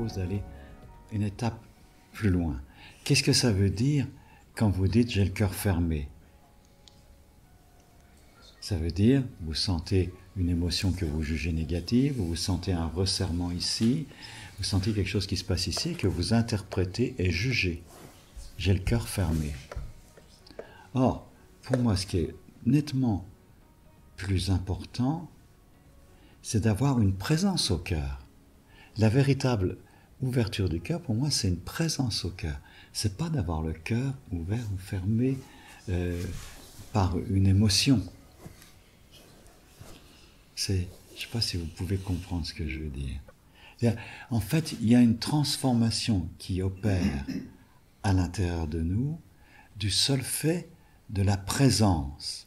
propose d'aller une étape plus loin. Qu'est-ce que ça veut dire quand vous dites « j'ai le cœur fermé » ? Ça veut dire, vous sentez une émotion que vous jugez négative, vous sentez un resserrement ici, vous sentez quelque chose qui se passe ici, que vous interprétez et jugez. J'ai le cœur fermé. Or, pour moi, ce qui est nettement plus important, c'est d'avoir une présence au cœur. La véritable ouverture du cœur, pour moi, c'est une présence au cœur. C'est pas d'avoir le cœur ouvert ou fermé par une émotion. Je ne sais pas si vous pouvez comprendre ce que je veux dire. En fait, il y a une transformation qui opère à l'intérieur de nous du seul fait de la présence.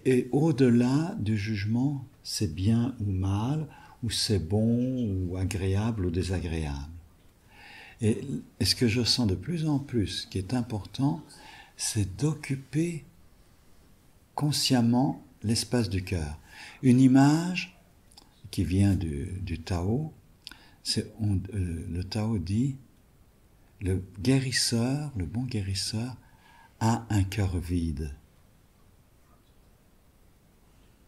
Et au-delà du jugement, c'est bien ou mal, ou c'est bon, ou agréable, ou désagréable. Et ce que je sens de plus en plus, qui est important, c'est d'occuper consciemment l'espace du cœur. Une image qui vient du Tao, le Tao dit, le guérisseur, le bon guérisseur, a un cœur vide.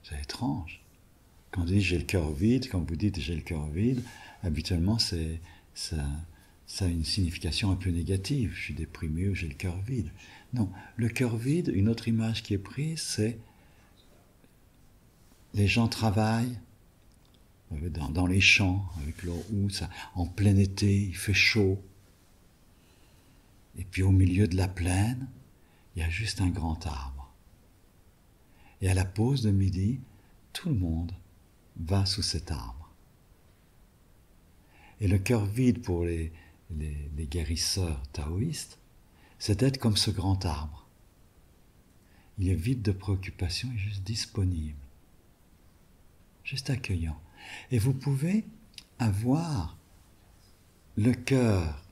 C'est étrange. Quand on dit j'ai le cœur vide, quand vous dites j'ai le cœur vide, habituellement ça a une signification un peu négative. Je suis déprimé ou j'ai le cœur vide. Non, le cœur vide, une autre image qui est prise, c'est les gens travaillent dans les champs, avec leur houe, en plein été, il fait chaud. Et puis au milieu de la plaine, il y a juste un grand arbre. Et à la pause de midi, tout le monde va sous cet arbre. Et le cœur vide pour les guérisseurs taoïstes, c'est d'être comme ce grand arbre. Il est vide de préoccupations et juste disponible. Juste accueillant. Et vous pouvez avoir le cœur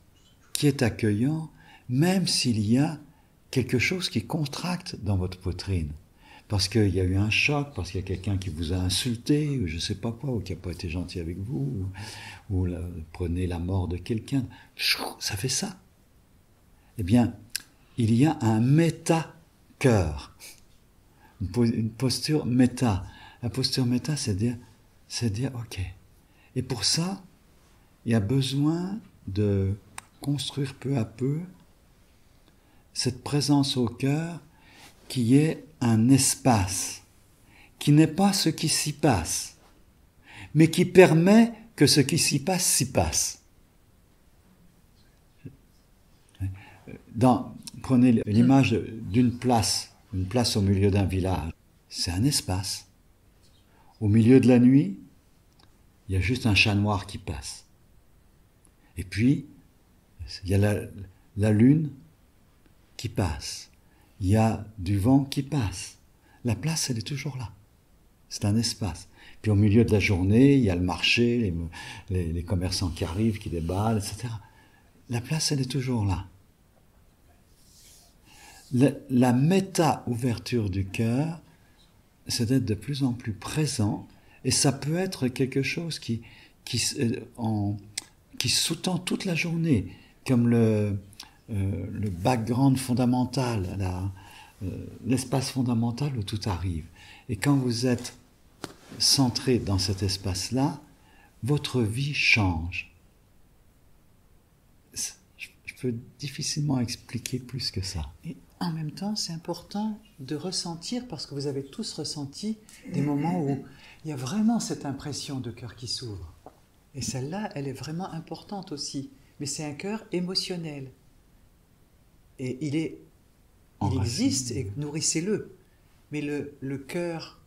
qui est accueillant, même s'il y a quelque chose qui contracte dans votre poitrine. Parce qu'il y a eu un choc, parce qu'il y a quelqu'un qui vous a insulté, ou je ne sais pas quoi, ou qui n'a pas été gentil avec vous, ou prenez la mort de quelqu'un. Ça fait ça. Eh bien, il y a un méta-cœur. Une posture méta. La posture méta, c'est dire, ok. Et pour ça, il y a besoin de construire peu à peu cette présence au cœur qui est un espace, qui n'est pas ce qui s'y passe, mais qui permet que ce qui s'y passe. Prenez l'image d'une place, une place au milieu d'un village. C'est un espace. Au milieu de la nuit, il y a juste un chat noir qui passe. Et puis, il y a la lune qui passe. Il y a du vent qui passe. La place, elle est toujours là. C'est un espace. Puis au milieu de la journée, il y a le marché, les commerçants qui arrivent, qui déballent, etc. La place, elle est toujours là. La méta-ouverture du cœur, c'est d'être de plus en plus présent, et ça peut être quelque chose qui sous-tend toute la journée, comme le background fondamental, l'espace fondamental où tout arrive. Et quand vous êtes centré dans cet espace-là, votre vie change. Je peux difficilement expliquer plus que ça. Et en même temps, c'est important de ressentir, parce que vous avez tous ressenti des moments où il y a vraiment cette impression de cœur qui s'ouvre. Et celle-là, elle est vraiment importante aussi. Mais c'est un cœur émotionnel. Et il existe, et nourrissez-le. Mais le cœur,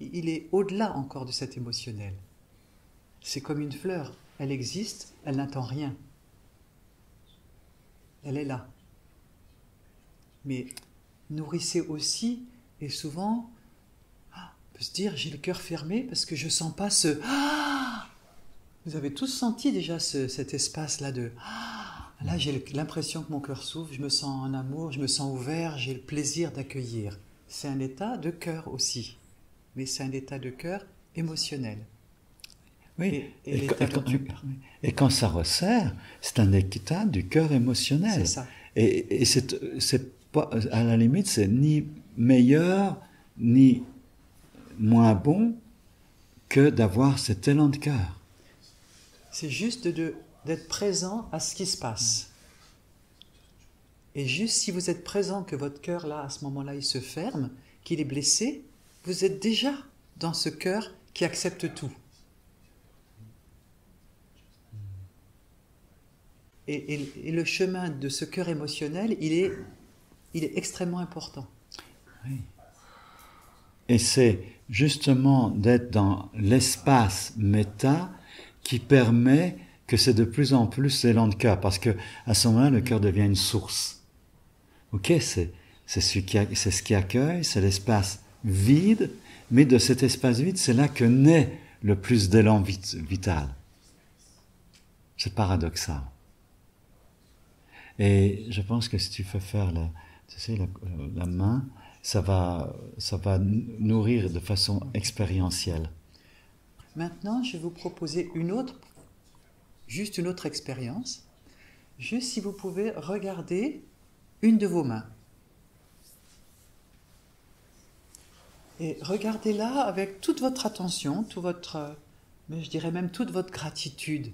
il est au-delà encore de cet émotionnel. C'est comme une fleur. Elle existe, elle n'attend rien. Elle est là. Mais nourrissez aussi, et souvent, on peut se dire, j'ai le cœur fermé parce que je ne sens pas ce... Vous avez tous senti déjà cet espace-là de... Là, j'ai l'impression que mon cœur s'ouvre, je me sens en amour, je me sens ouvert, j'ai le plaisir d'accueillir. C'est un état de cœur aussi, mais c'est un état de cœur émotionnel. Oui. Et l'état dont tu parles. Et quand ça resserre, c'est un état du cœur émotionnel. C'est ça. Et c'est pas, à la limite, c'est ni meilleur, ni moins bon que d'avoir cet élan de cœur. C'est juste d'être présent à ce qui se passe. Et juste si vous êtes présent que votre cœur, là, à ce moment-là, il se ferme, qu'il est blessé, vous êtes déjà dans ce cœur qui accepte tout. Et le chemin de ce cœur émotionnel, il est extrêmement important. Oui. Et c'est justement d'être dans l'espace méta qui permet que c'est de plus en plus l'élan de cœur, parce que à ce moment-là, le cœur devient une source. Ok, c'est ce qui accueille, c'est l'espace vide, mais de cet espace vide, c'est là que naît le plus d'élan vital. C'est paradoxal. Et je pense que si tu fais faire la main, ça va nourrir de façon expérientielle. Maintenant, je vais vous proposer juste une autre expérience. Juste si vous pouvez regarder une de vos mains. Et regardez-la avec toute votre attention, mais je dirais même toute votre gratitude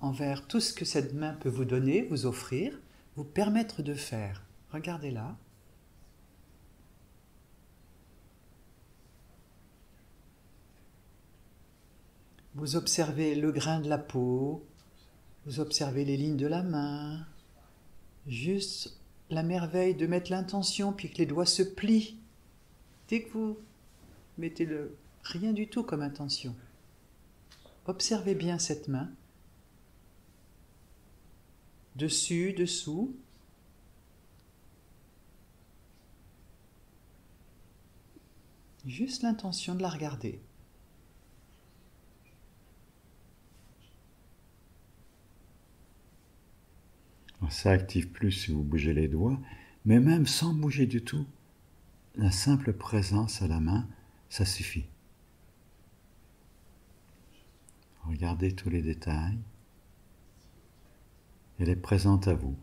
envers tout ce que cette main peut vous donner, vous offrir, vous permettre de faire. Regardez-la. Vous observez le grain de la peau, vous observez les lignes de la main, juste la merveille de mettre l'intention puis que les doigts se plient. Dès que vous mettez rien du tout comme intention. Observez bien cette main. Dessus, dessous. Juste l'intention de la regarder. Ça active plus si vous bougez les doigts, mais même sans bouger du tout, la simple présence à la main, ça suffit. Regardez tous les détails. Elle est présente à vous.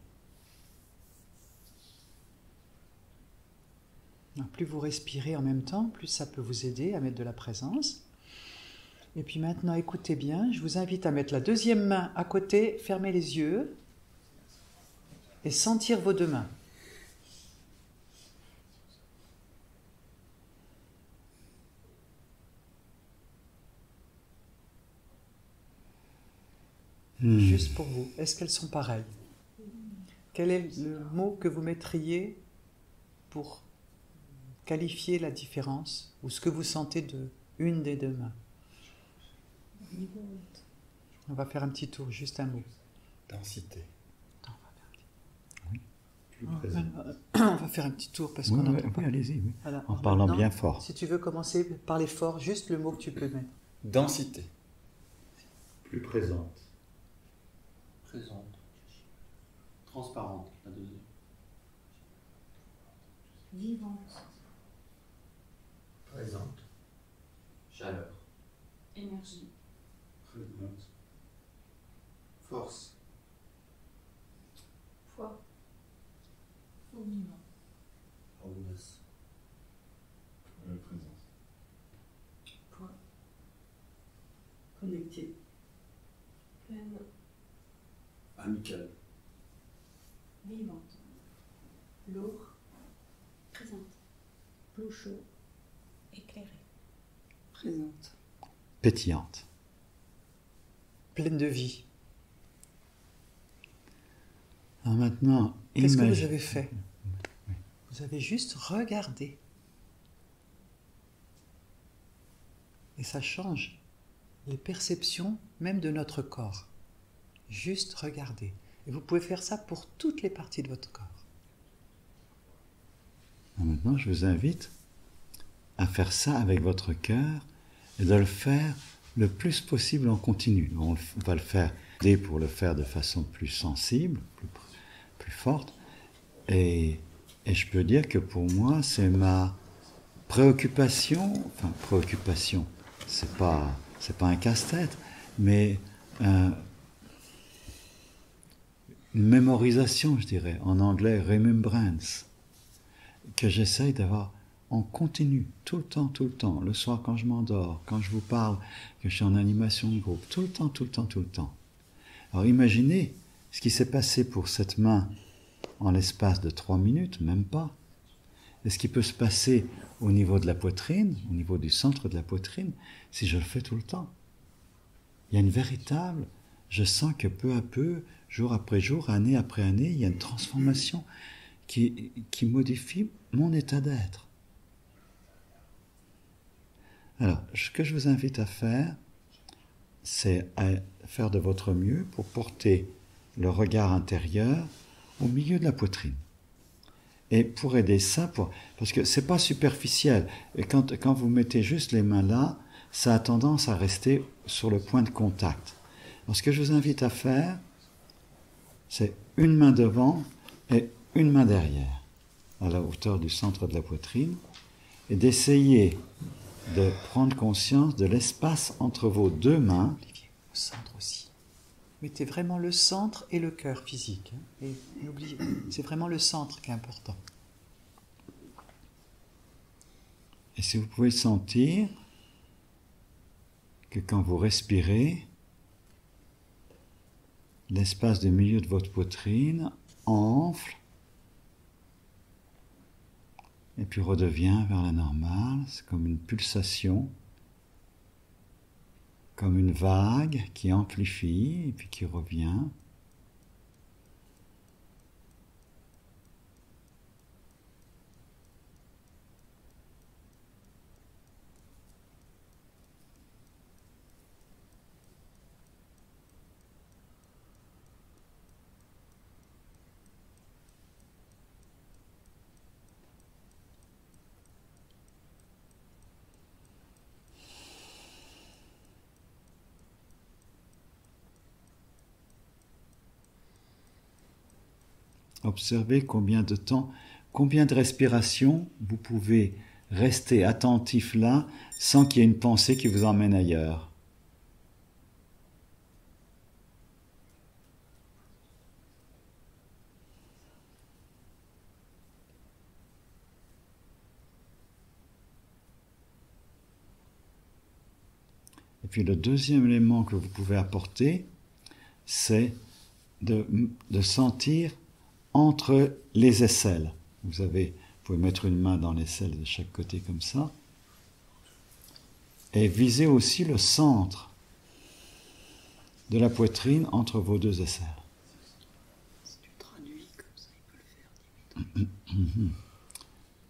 Plus vous respirez en même temps, plus ça peut vous aider à mettre de la présence. Et puis maintenant, écoutez bien, je vous invite à mettre la deuxième main à côté, fermez les yeux et sentir vos deux mains. Juste pour vous, est-ce qu'elles sont pareilles? Quel est le mot que vous mettriez pour qualifier la différence ou ce que vous sentez de une des deux mains? On va faire un petit tour, juste un mot. Densité. On va faire un petit tour parce qu'on n'entend pas. Oui, allez-y, oui. Alors, En parlant maintenant, bien fort. Si tu veux commencer par les forts, juste le mot que tu peux mettre. Densité. Plus présente. Présente. Transparente, la deuxième. Vivante. Présente. Chaleur. Énergie. Présente. Force. Foi. Fourmillement. Audace. Présence. Poids. Connecté. Pleine. Amical. Vivante. Lourd. Présente. L'eau chaud. Éclairée. Présente. Pétillante. Pleine de vie. Alors maintenant, Qu'est-ce que vous avez fait? Vous avez juste regardé. Et ça change les perceptions même de notre corps. Juste regarder. Et vous pouvez faire ça pour toutes les parties de votre corps. Alors maintenant, je vous invite à faire ça avec votre cœur et de le faire le plus possible en continu. On va le faire pour le faire de façon plus sensible, plus forte. Et je peux dire que pour moi, c'est ma préoccupation, c'est pas un casse-tête, mais une mémorisation, je dirais, en anglais remembrance, que j'essaye d'avoir en continu, tout le temps, le soir quand je m'endors, quand je vous parle, que je suis en animation de groupe, tout le temps. Alors imaginez ce qui s'est passé pour cette main en l'espace de 3 minutes, même pas. Et ce qui peut se passer au niveau de la poitrine, au niveau du centre de la poitrine, si je le fais tout le temps. Il y a une véritable, je sens que peu à peu, jour après jour, année après année, il y a une transformation qui modifie mon état d'être. Alors, ce que je vous invite à faire, c'est à faire de votre mieux pour porter le regard intérieur au milieu de la poitrine. Et pour aider ça, parce que c'est pas superficiel, et quand vous mettez juste les mains là, ça a tendance à rester sur le point de contact. Alors ce que je vous invite à faire, c'est une main devant et une main derrière, à la hauteur du centre de la poitrine, et d'essayer de prendre conscience de l'espace entre vos deux mains. Olivier, au centre aussi. Mettez vraiment le centre et le cœur physique. Et n'oubliez, c'est vraiment le centre qui est important. Et si vous pouvez sentir que quand vous respirez, l'espace du milieu de votre poitrine enfle et puis redevient vers la normale. C'est comme une pulsation, comme une vague qui amplifie et puis qui revient. Observez combien de temps, combien de respirations vous pouvez rester attentif là sans qu'il y ait une pensée qui vous emmène ailleurs. Et puis le deuxième élément que vous pouvez apporter, c'est de sentir entre les aisselles. Vous pouvez mettre une main dans l'aisselle de chaque côté comme ça. Et visez aussi le centre de la poitrine entre vos deux aisselles. Si tu traduis comme ça, il peut le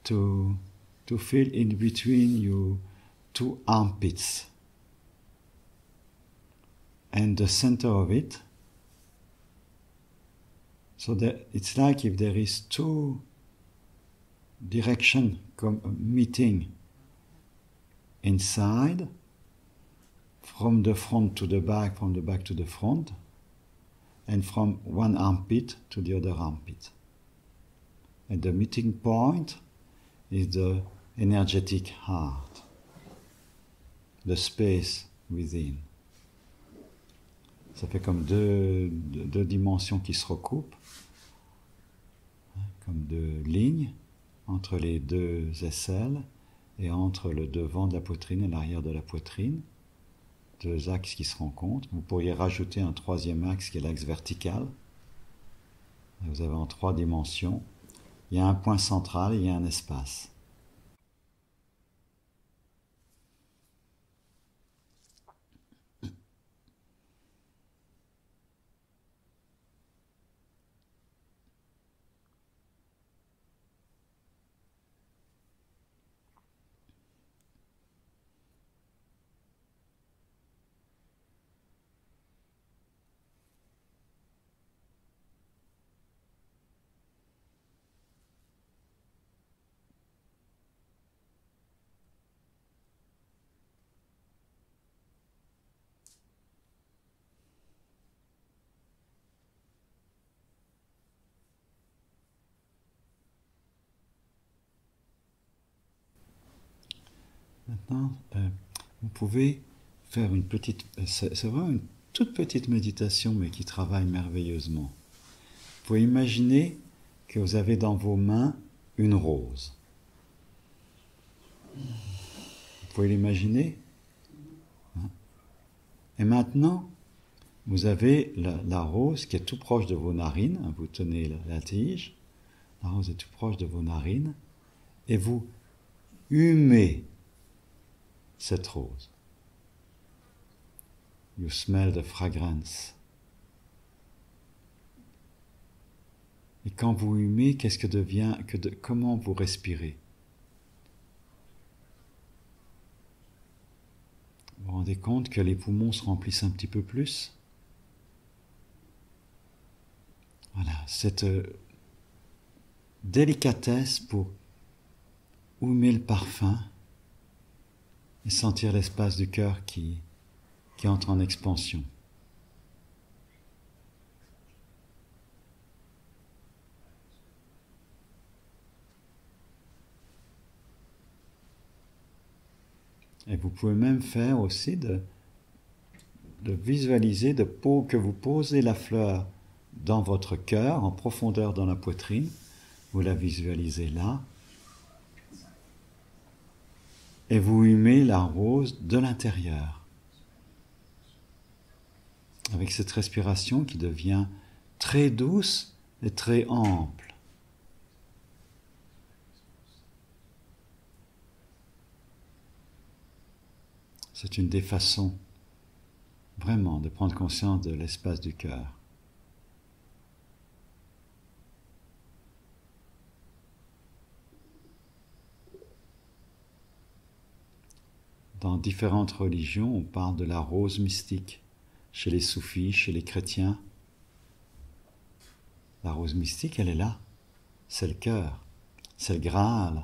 faire. To feel in between your two armpits. And the center of it. So that it's like if there is two directions meeting inside, from the front to the back, from the back to the front, and from one armpit to the other armpit. And the meeting point is the energetic heart, the space within. Ça fait comme deux dimensions qui se recoupent, comme deux lignes entre les deux aisselles et entre le devant de la poitrine et l'arrière de la poitrine. Deux axes qui se rencontrent. Vous pourriez rajouter un troisième axe qui est l'axe vertical. Vous avez en 3 dimensions. Il y a un point central et il y a un espace. Maintenant, vous pouvez faire une petite... C'est vraiment une toute petite méditation, mais qui travaille merveilleusement. Vous pouvez imaginer que vous avez dans vos mains une rose. Vous pouvez l'imaginer? Et maintenant, vous avez la rose qui est tout proche de vos narines. Vous tenez la tige. La rose est tout proche de vos narines. Et vous humez cette rose. You smell the fragrance. Et quand vous humez, qu'est-ce que devient, comment vous respirez? Vous vous rendez compte que les poumons se remplissent un petit peu plus? Voilà, cette délicatesse pour humer le parfum et sentir l'espace du cœur qui entre en expansion. Et vous pouvez même faire aussi de visualiser, que vous posez la fleur dans votre cœur, en profondeur dans la poitrine. Vous la visualisez là. Et vous humez la rose de l'intérieur. Avec cette respiration qui devient très douce et très ample. C'est une des façons vraiment de prendre conscience de l'espace du cœur. Dans différentes religions, on parle de la rose mystique. Chez les soufis, chez les chrétiens, la rose mystique, elle est là. C'est le cœur, c'est le Graal.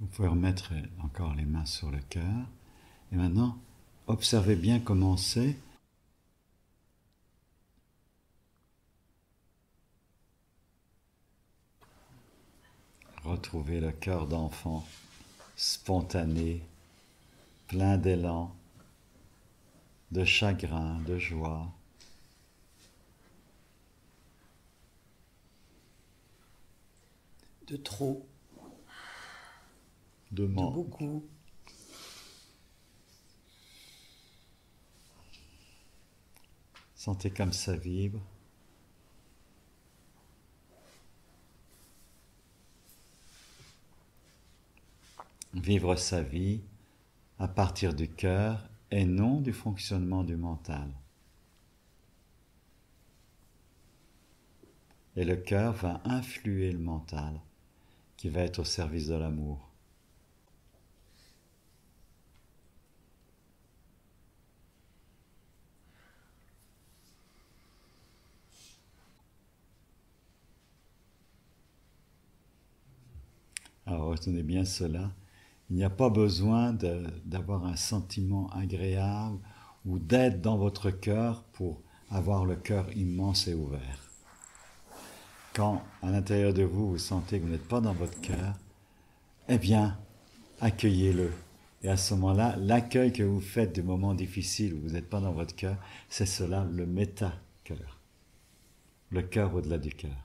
Vous pouvez remettre encore les mains sur le cœur. Et maintenant, observez bien comment c'est. Retrouvez le cœur d'enfant, spontané, plein d'élan, de chagrin, de joie. De trop. De manque. Beaucoup. Sentez comme ça vibre. Vivre sa vie à partir du cœur et non du fonctionnement du mental. Et le cœur va influer le mental, qui va être au service de l'amour. Alors retenez bien cela, il n'y a pas besoin d'avoir un sentiment agréable ou d'être dans votre cœur pour avoir le cœur immense et ouvert. Quand à l'intérieur de vous, vous sentez que vous n'êtes pas dans votre cœur, eh bien, accueillez-le. Et à ce moment-là, l'accueil que vous faites du moment difficile où vous n'êtes pas dans votre cœur, c'est cela, le méta-cœur. Le cœur au-delà du cœur.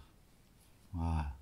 Voilà.